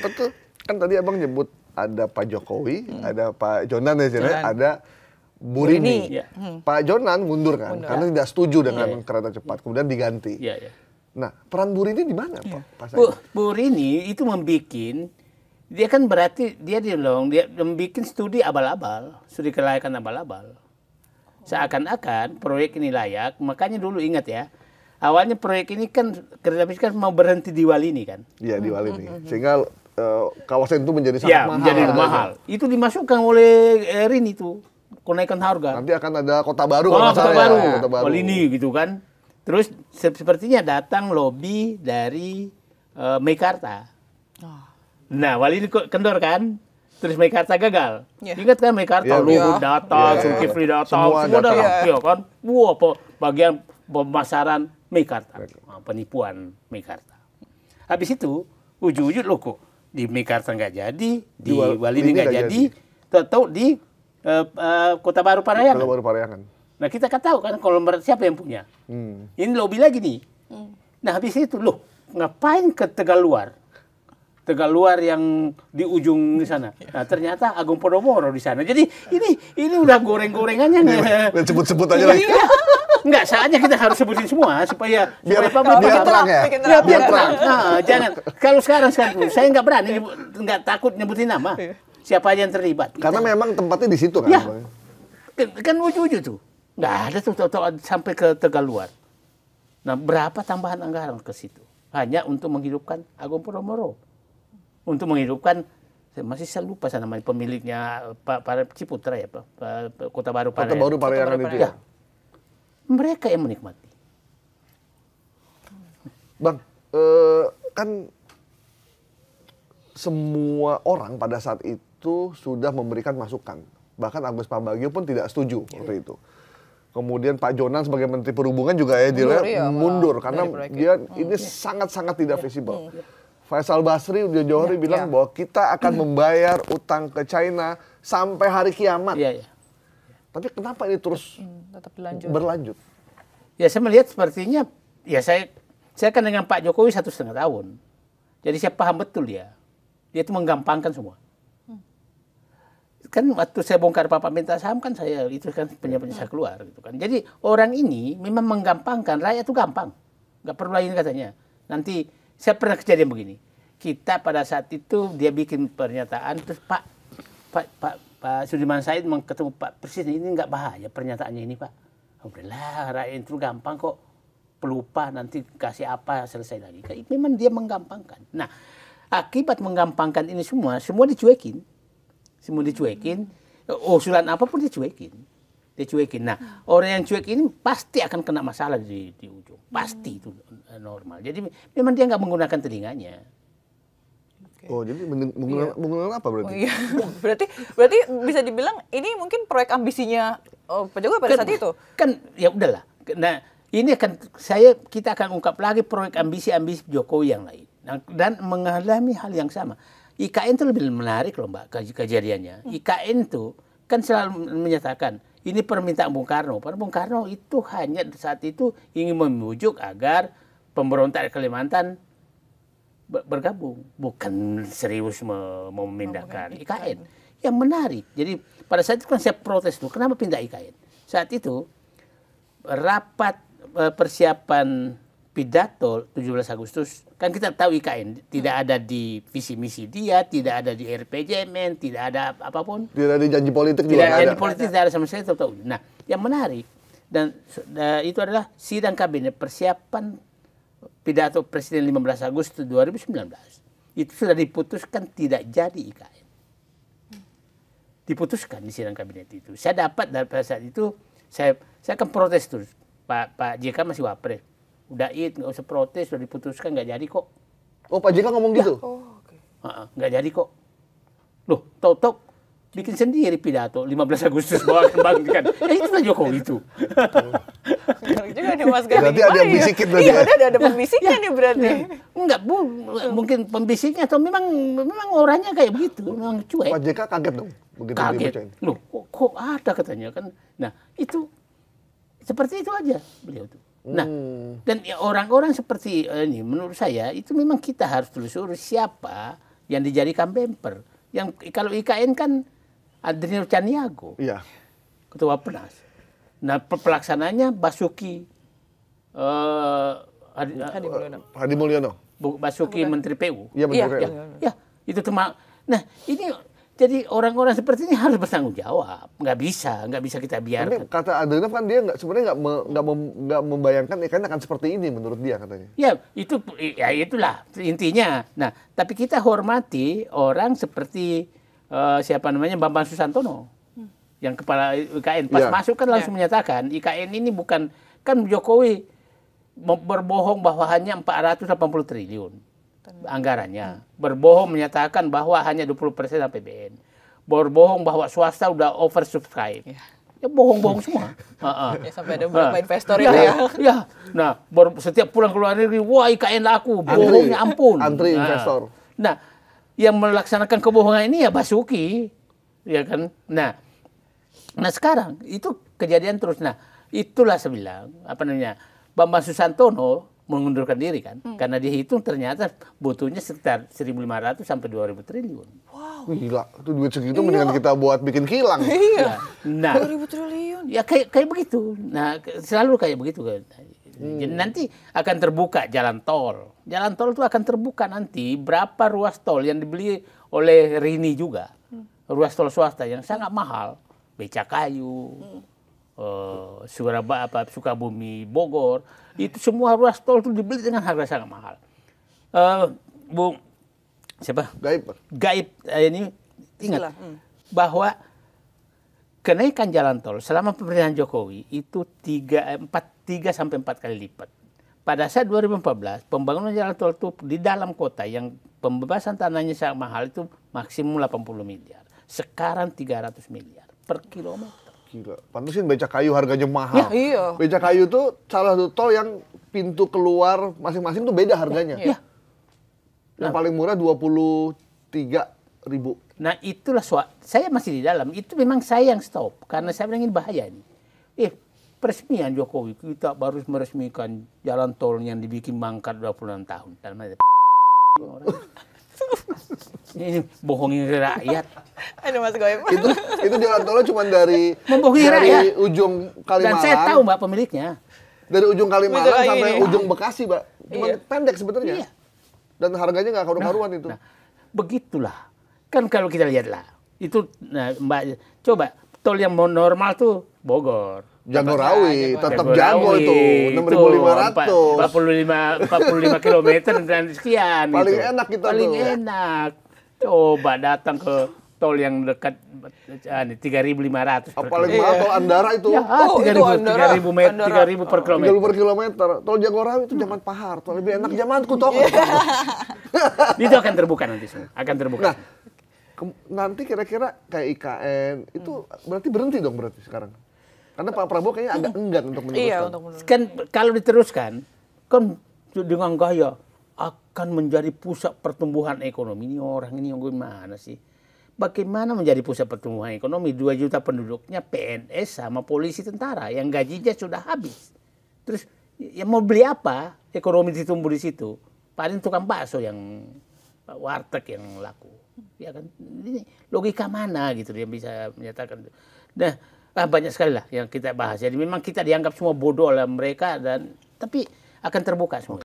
Betul. Kan tadi abang nyebut ada Pak Jokowi, ada Pak Jonan ya, ada Bu Rini. Ya. Pak Jonan mundur kan, karena tidak setuju dengan kereta cepat, kemudian diganti. Nah, peran Bu Rini di mana, Pak? Bu Rini itu dia kan berarti dia membuat studi abal-abal, studi kelayakan abal-abal. Seakan-akan proyek ini layak, makanya dulu ingat ya, awalnya proyek ini kan kereta api kan mau berhenti di Walini kan? Iya, di Walini. Sehingga kawasan itu menjadi sangat mahal. Menjadi mahal. Itu dimasukkan oleh Rini itu, kenaikan harga. Nanti akan ada kota baru. Kota baru. Walini gitu kan. Terus sepertinya datang lobby dari Meikarta. Nah, Walini kendor kan, terus Meikarta gagal. Ingat kan Meikarta, Luhut data, Zulkifli data, semua data, kan? Wah, bagian pemasaran Meikarta, penipuan Meikarta. Habis itu, ujung-ujung loh kok di Meikarta nggak jadi, di Walini nggak jadi, tahu di Kota Baru Parahyangan. Kota Baru Parahyangan. Nah, kita kan tahu kan konglomerat siapa yang punya. Ini lobby lagi nih. Nah, habis itu loh, ngapain ke Tegaluar? Tegaluar yang di ujung di sana. Nah, ternyata Agung Podomoro di sana. Jadi ini udah goreng-gorengannya nih. Sebut-sebut aja lah. Enggak, saatnya kita harus sebutin semua supaya biar terang ya. Biar terang. Nah, jangan. Kalau sekarang saya nggak berani, nggak takut nyebutin nama. Siapa aja yang terlibat. Karena memang tempatnya di situ kan. Ya. Kan ujung-ujung tuh. Nggak ada tuh sampai ke Tegaluar. Nah, berapa tambahan anggaran ke situ? Hanya untuk menghidupkan Agung Podomoro. Untuk menghidupkan, saya lupa saya namanya pemiliknya Pak Ciputra ya, Kota Baru Parahyangan. Kota Baru Parahyangan itu ya. Mereka yang menikmati. Bang, kan semua orang pada saat itu sudah memberikan masukan. Bahkan Agus Pambagio pun tidak setuju waktu itu. Kemudian Pak Jonan sebagai Menteri Perhubungan juga mundur karena dia ini sangat-sangat tidak visible. Faisal Basri jauh-jauh bilang bahwa kita akan membayar utang ke China sampai hari kiamat. Tapi kenapa ini terus tetap berlanjut? Ya, saya melihat sepertinya, ya saya kan dengan Pak Jokowi 1,5 tahun. Jadi saya paham betul dia. Dia itu menggampangkan semua. Kan waktu saya bongkar Bapak minta saham kan saya itu kan punya saya keluar gitu kan. Jadi orang ini memang menggampangkan, rakyat itu gampang. Nggak perlu lain katanya. Nanti saya pernah kejadian begini. Kita pada saat itu dia bikin pernyataan terus Pak Sudirman Said ketemu Pak Presiden, ini nggak bahaya pernyataannya ini Pak. Udahlah, rakyat itu gampang kok. Pelupa nanti kasih apa selesai lagi. Memang dia menggampangkan. Nah, akibat menggampangkan ini semua dicuekin. Semua dicuekin. Usulan apapun dicuekin. Nah, orang yang cuek ini pasti akan kena masalah di ujung. Pasti itu normal. Jadi memang dia nggak menggunakan telinganya. Oh, jadi menggunakan apa berarti? Oh, iya. berarti bisa dibilang ini mungkin proyek ambisinya Pak Jokowi pada saat itu. Kan ya udahlah. Nah, ini kita akan ungkap lagi proyek ambisi Jokowi yang lain. Nah, dan mengalami hal yang sama. IKN itu lebih menarik loh Mbak kejadiannya. IKN itu kan selalu menyatakan ini permintaan Bung Karno. Padahal Bung Karno itu hanya saat itu ingin membujuk agar pemberontak Kalimantan bergabung. Bukan serius mau memindahkan IKN. Yang menarik. Jadi pada saat itu kan saya protes tuh. Kenapa pindah IKN? Saat itu rapat persiapan pidato 17 Agustus. Kan kita tahu IKN tidak ada di visi misi dia, tidak ada di RPJMN, tidak ada apapun. Tidak ada janji politik juga. Tidak ada janji politik, tidak ada sama sekali. Nah, yang menarik dan itu adalah sidang kabinet persiapan pidato Presiden 15 Agustus 2019. Itu sudah diputuskan tidak jadi IKN. Diputuskan di sidang kabinet itu. Saya dapat pada saat itu saya akan protes terus. Pak JK masih wapres. Udah nggak usah protes, sudah diputuskan nggak jadi kok. Oh, Pak JK ngomong gitu? Nggak jadi kok. Loh, tok bikin sendiri pidato 15 Agustus bawa kembangkan. Ya itulah Jokowi itu. Juga nih Mas Gani. Berarti ada yang bisikin berarti. Iya, ada pembisiknya nih berarti. Enggak, mungkin pembisiknya atau memang orangnya kayak begitu, memang cuek. Pak JK kaget dong begitu dibacain. Loh, kok ada katanya kan. Nah, itu seperti itu aja beliau tuh. Nah, dan orang-orang seperti ini menurut saya itu memang kita harus telusuri siapa yang dijadikan bemper. Yang kalau IKN kan Adriano Caniago, Iya. Ketua Penas. Nah, pelaksananya Basuki Hadi Mulyono. Basuki Menteri PU. Iya, Menteri PU. Ya, itu cuma. Nah, ini jadi orang-orang seperti ini harus bertanggung jawab. Nggak bisa kita biarkan. Tapi kata Adriano kan dia sebenarnya nggak membayangkan IKN akan seperti ini menurut dia katanya. Ya, itulah intinya. Nah, tapi kita hormati orang seperti siapa namanya Bambang Susantono, yang kepala IKN. Pas masuk kan langsung menyatakan IKN ini bukan, kan Jokowi berbohong bahwa hanya 480 triliun anggarannya. Berbohong menyatakan bahwa hanya 20% APBN. Berbohong bahwa swasta udah oversubscribe. Ya bohong-bohong semua. Ya, sampai ada beberapa investor ya, itu ya. Ya. Nah, setiap pulang ke luar negeri, wah IKN laku, bohongnya ampun. Antri investor. Nah, yang melaksanakan kebohongan ini ya Basuki, ya kan. Nah sekarang itu kejadian terus. Nah, itulah saya bilang, apa namanya, Bambang Susantono mengundurkan diri kan, karena dihitung ternyata butuhnya sekitar 1.500 sampai 2.000 triliun. Wow. Gila, itu duit segitu mendingan kita buat bikin kilang. Iya. Nah, 2.000 triliun. Ya kayak begitu. Nah, selalu kayak begitu kan. Jadi nanti akan terbuka jalan tol. Jalan tol itu akan terbuka nanti berapa ruas tol yang dibeli oleh Rini juga. Ruas tol swasta yang sangat mahal. Becakayu, Surabaya, Sukabumi, Bogor. Itu semua ruas tol itu dibeli dengan harga sangat mahal. Bu, siapa? Gaib ini ingat bahwa kenaikan jalan tol selama pemerintahan Jokowi itu 3 sampai 4 kali lipat. Pada saat 2014, pembangunan jalan tol itu di dalam kota yang pembebasan tanahnya sangat mahal itu maksimum 80 miliar. Sekarang 300 miliar per kilometer. Gila, pantesin Becakayu harganya mahal. Ya, iya. Becakayu tuh salah satu tol yang pintu keluar masing-masing tuh beda harganya. Ya. Yang paling murah 23.000. Nah itulah saya masih di dalam. Itu memang saya yang stop karena saya bilang ini bahaya ini. Peresmian Jokowi kita baru meresmikan jalan tol yang dibikin mangkat 26 tahun. Ini bohongin rakyat. Aduh Mas Goib. Itu jalan tolnya cuma dari ujung Kalimalang. Dan saya tahu Mbak pemiliknya. Dari ujung Kalimalang sampai ujung Bekasi, Mbak. Cuma pendek sebenarnya. Iya. Dan harganya nggak karu-karuan itu. Nah, begitulah. Kan kalau kita lihatlah. Itu Mbak, coba tol yang normal tuh Bogor. Jagorawi, tetap jago itu, 6.500. 45 kilometer dan sekian. Paling gitu. enak kita Paling tuh. enak. Coba datang ke tol yang dekat 3.500 per Paling mahal tol Andara itu. Ya, 3.000 per kilometer. 3.000 per kilometer. Tol Jagorawi itu zaman Pak Harto, lebih enak zamanku toh. Itu akan terbuka nanti semua. Akan terbuka. Nah, nanti kira-kira kayak IKN itu berarti berhenti dong berarti sekarang. Karena Pak Prabowo kayaknya agak enggan untuk meneruskan. Iya, untuk meneruskan. Kan kalau diteruskan, kan dengan gaya akan menjadi pusat pertumbuhan ekonomi. Ini orang ini yang gimana sih? Bagaimana menjadi pusat pertumbuhan ekonomi? 2 juta penduduknya PNS sama polisi tentara yang gajinya sudah habis. Terus ya mau beli apa? Ekonomi ditumbuh di situ. Paling tukang bakso yang warteg yang laku. Ya kan? Ini logika mana gitu dia bisa menyatakan. Nah, banyak sekali lah yang kita bahas. Jadi memang kita dianggap semua bodoh oleh mereka tapi akan terbuka semua.